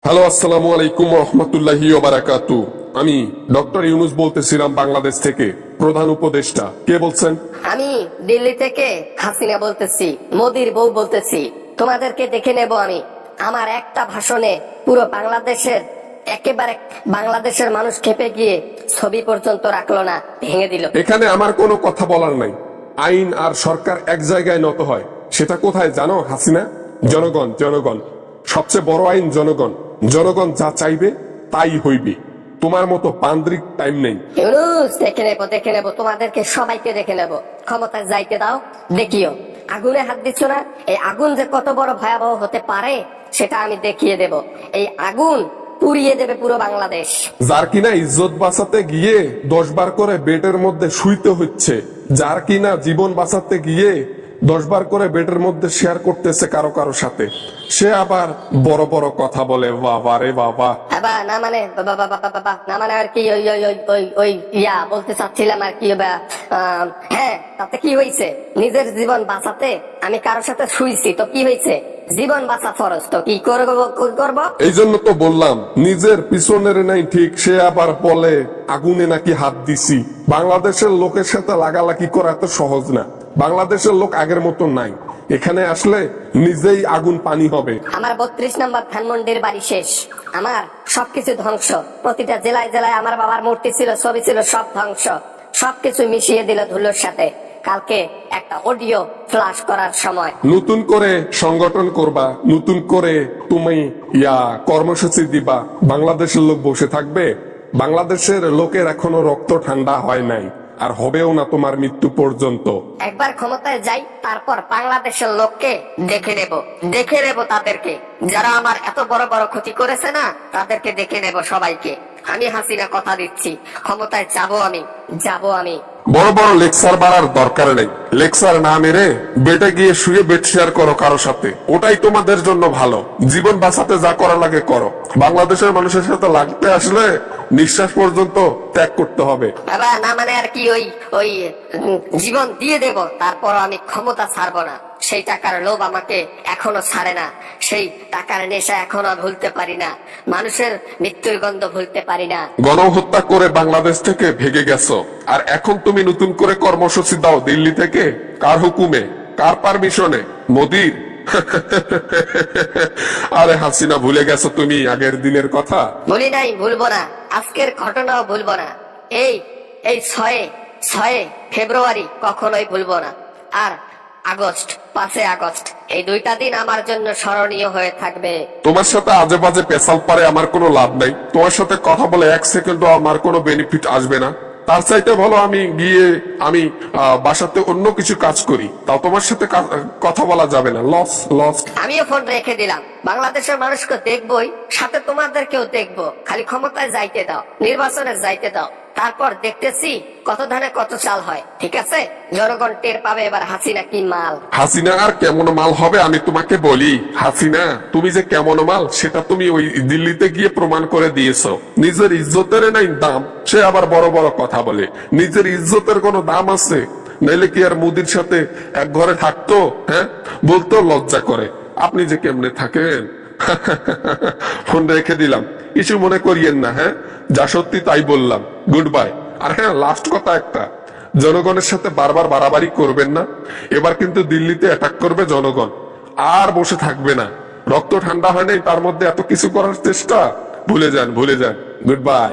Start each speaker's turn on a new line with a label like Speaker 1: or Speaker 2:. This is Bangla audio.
Speaker 1: হ্যালো, আসসালামু আলাইকুম রহমতুল্লাহি ওয়া বারাকাতু। আমি ডক্টর ইউনুস বলতেছিলাম বাংলাদেশ থেকে, প্রধান উপদেষ্টা। কে বলছেন?
Speaker 2: আমি দিল্লি থেকে হাসিনা বলতেছি, মোদির বউ বলতেছি। তোমাদেরকে দেখে নেব আমি। আমার একটা ভাষণে পুরো বাংলাদেশের একেবারে বাংলাদেশের মানুষ খেপে গিয়ে ছবি পর্যন্ত রাখলো না, ভেঙে দিল।
Speaker 1: এখানে আমার কোনো কথা বলার নাই। আইন আর সরকার এক জায়গায় নত হয়, সেটা কোথায় জানো হাসিনা? জনগণ। জনগণ সবচেয়ে বড় আইন জনগণ। জনগণ যা চাইবে তাই হইবে। তোমার মতো পান্দ্রিক টাইম নেই।
Speaker 2: ইউনুস, দেখে নেব তোমাদেরকে সবাইকে দেখে নেব। ক্ষমতায় যাইতে দাও, দেখিও। আগুনে হাত দিচ্ছ না? এই আগুন যে কত বড় ভয়াবহ হতে পারে সেটা আমি দেখিয়ে দেব। এই আগুন পুড়িয়ে দেবে পুরো বাংলাদেশ।
Speaker 1: যার কিনা ইজ্জত বাঁচাতে গিয়ে 10 বার করে বেডের মধ্যে শুইতে হচ্ছে, যার কিনা জীবন বাঁচাতে গিয়ে 10 বার করে বেডের মধ্যে শেয়ার করতেছে কারো কারো সাথে, সে আবার বড় বড় কথা বলে। বাবা রে বাবা।
Speaker 2: বাবা না মানে বাবা না মানে আর কি ওই ওই ওই ওই ওই ইয়া বলতে চাচ্ছিলাম আর কি। হ্যাঁ, তাতে কি হয়েছে? নিজের জীবন বাঁচাতে আমি কারোর সাথে শুইছি তো কি হয়েছে? জীবন বাঁচা ফরজ, তো কি করবো?
Speaker 1: এই জন্য তো বললাম, নিজের পিছনের নাই ঠিক, সে আবার বলে আগুনে নাকি হাত দিছি। বাংলাদেশের লোকের সাথে লাগালাগি করা এত সহজ না। বাংলাদেশের লোক আগের মতো নাই। এখানে আসলে নিজেই আগুন পানি হবে।
Speaker 2: আমার 32 নম্বর ধানমন্ডির বাড়ি শেষ। আমার সবকিছু ধ্বংস। প্রতিটা জেলায় জেলায় আমার বাবার মূর্তি ছিল, ছবি ছিল, সব ধ্বংস। সবকিছু মিশিয়ে দিল ধুলোর সাথে। কালকে একটা অডিও ফ্লাশ করার সময়
Speaker 1: নতুন করে সংগঠন করবা, নতুন করে তুমি কর্মসূচি দিবা। বাংলাদেশের লোক বসে থাকবে? বাংলাদেশের লোকের এখনো রক্ত ঠান্ডা হয় নাই, আর হবেও না তোমার মৃত্যু পর্যন্ত।
Speaker 2: একবার ক্ষমতায় যাই, তারপর বাংলাদেশের লোককে দেখে নেব তাদেরকে। যারা আমার এত বড় বড় ক্ষতি করেছে না, তাদেরকে দেখে নেব সবাইকে। আমি হাসিনা কথা দিচ্ছি, ক্ষমতায় যাব আমি।
Speaker 1: বড় বড় লেকচার বাড়ার দরকার নেই। লেকচার না মেরে বেটে গিয়ে শুয়ে বেড শেয়ার করো কারো সাথে, ওটাই তোমাদের জন্য ভালো। জীবন বাঁচাতে যা করা লাগে করো। বাংলাদেশের মানুষের সাথে লাগতে আসলে নিঃশ্বাস পর্যন্ত ত্যাগ করতে হবে।
Speaker 2: বাবা না মানে আর কি ওই ওই জীবন দিয়ে দেব, তারপর আমি ক্ষমতা ছাড়বো না। সেই টাকার লোভ আমাকে এখনো ছাড়ে না। সেই টাকার নেশা এখনো ভুলতে পারি না। মানুষের মৃত্যুর গন্ধ ভুলতে পারি না।
Speaker 1: গণহত্যা করে বাংলাদেশ থেকে ভেগে গেছো, আর এখন তুমি নতুন করে কর্মসূচি দাও দিল্লি থেকে। কার হুকুমে, কার পারমিশনে? মোদির? আরে হাসিনা, ভুলে গেছো তুমি আগের দিনের কথা?
Speaker 2: ভুলি নাই, ভুলবো না। আজকের ঘটনাও ভুলবো না। এই এই 6 ফেব্রুয়ারি কখনোই ভুলবো না। আর আগস্ট, 5 আগস্ট, এই দুইটা দিন আমার জন্য স্মরণীয় হয়ে থাকবে।
Speaker 1: তোমার সাথে আজে বাজে পেশাল পারে আমার কোনো লাভ নাই। তোমার সাথে কথা বলে 1 সেকেন্ডও আমার কোনো বেনিফিট আসবে না। তার চাইতে ভালো আমি গিয়ে বাসাতে অন্য কিছু কাজ করি, তাও তোমার সাথে কথা বলা যাবে না। লস।
Speaker 2: আমিও ফোন রেখে দিলাম। বাংলাদেশের মানুষকে দেখবই, সাথে তোমাদেরকেও দেখবো। খালি ক্ষমতায় যাইতে দাও, নির্বাচনে যাইতে দাও, তারপর দেখতেছি কত ধানে কত চাল হয়। ঠিক আছে? জনগণ টের পাবে এবার হাসিনা কি মাল।
Speaker 1: হাসিনা আর কেমন মাল হবে আমি তোমাকে বলি। হাসিনা, তুমি যে কেমন মাল সেটা তুমি ওই দিল্লিতে গিয়ে প্রমাণ করে দিয়েছো। নিজের ইজ্জতের নাই দাম, সে আবার বড় বড় কথা বলে। নিজের ইজ্জতের কোনো দাম আছে? নাইলে কি আর মোদির সাথে এক ঘরে থাকতো? হ্যাঁ, বলতো লজ্জা করে। আপনি যে কেমনে থাকেন। ফোন রেখে দিলাম, কিছু মনে করিয়েন না। হ্যাঁ, যা সত্যি তাই বললাম। Good bye. আর হ্যাঁ, লাস্ট কথা একটা, জনগণের সাথে বারবার বাড়াবাড়ি করবেন না। এবার কিন্তু দিল্লিতে অ্যাটাক করবে জনগণ, আর বসে থাকবে না। রক্ত ঠান্ডা হয় নাই, তার মধ্যে এত কিছু করার চেষ্টা। ভুলে যান। Good bye.